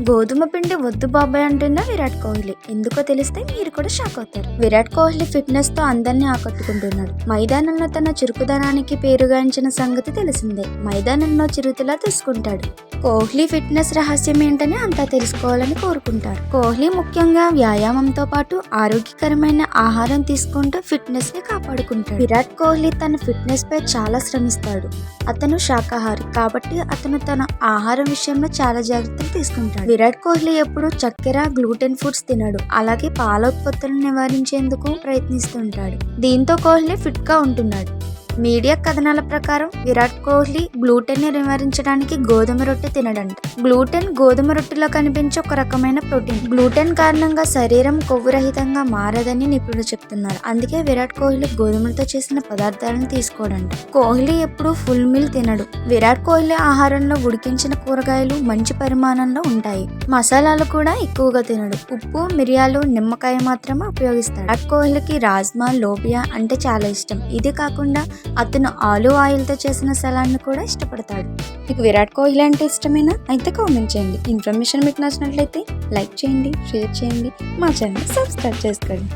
గోధుమ పిండి వద్దు బాబాయ్ అంటున్న విరాట్ కోహ్లీ. ఎందుకో తెలిస్తే మీరు కూడా షాక్ అవుతారు. విరాట్ కోహ్లీ ఫిట్నెస్ తో అందరినీ ఆకట్టుకుంటున్నాడు. మైదానంలో తన చురుకుదనానికి పేరుగాంచిన సంగతి తెలిసిందే. మైదానంలో చిరుతిలా తీసుకుంటాడు. కోహ్లీ ఫిట్నెస్ రహస్యం ఏంటని అంతా తెలుసుకోవాలని కోరుకుంటారు. కోహ్లీ ముఖ్యంగా వ్యాయామంతో పాటు ఆరోగ్యకరమైన ఆహారం తీసుకుంటూ ఫిట్నెస్ ని కాపాడుకుంటాడు. విరాట్ కోహ్లీ తన ఫిట్నెస్ పై చాలా శ్రమిస్తాడు. అతను శాకాహారి కాబట్టి అతను తన ఆహారం విషయంలో చాలా జాగ్రత్తలు తీసుకుంటాడు. విరాట్ కోహ్లీ ఎప్పుడు చక్కెర, గ్లూటెన్ ఫుడ్స్ తినడు. అలాగే పాల ఉత్పత్తులను నివారించేందుకు ప్రయత్నిస్తుంటాడు. దీంతో కోహ్లీ ఫిట్ గా ఉంటున్నాడు. మీడియా కథనాల ప్రకారం విరాట్ కోహ్లీ గ్లూటెన్ ని నివారించడానికి గోధుమ రొట్టె తినడంట. గ్లూటెన్ గోధుమ రొట్టెలో కనిపించే ఒక రకమైన ప్రోటీన్. గ్లూటెన్ కారణంగా శరీరం కొవ్వురహితంగా మారదని నిపుణులు చెప్తున్నారు. అందుకే విరాట్ కోహ్లీ గోధుమలతో చేసిన పదార్థాలను తీసుకోడంట. కోహ్లీ ఎప్పుడు ఫుల్ మీల్ తినడు. విరాట్ కోహ్లీ ఆహారంలో ఉడికించిన కూరగాయలు మంచి పరిమాణంలో ఉంటాయి. మసాలాలు కూడా ఎక్కువగా తినడు. ఉప్పు, మిరియాలు, నిమ్మకాయ మాత్రమే ఉపయోగిస్తాడు. విరాట్ కోహ్లీకి రాజ్మా, లోబియా అంటే చాలా ఇష్టం. ఇది కాకుండా అతను ఆలివ్ ఆయిల్ తో చేసిన సలాడ్ని కూడా ఇష్టపడతాడు. మీకు విరాట్ కోహ్లీ అంటే ఇష్టమేనా? అయితే కామెంట్ చేయండి. ఇన్ఫర్మేషన్ మీకు నచ్చినట్లయితే లైక్ చేయండి, షేర్ చేయండి, మా ఛానల్ సబ్స్క్రైబ్ చేసుకోండి.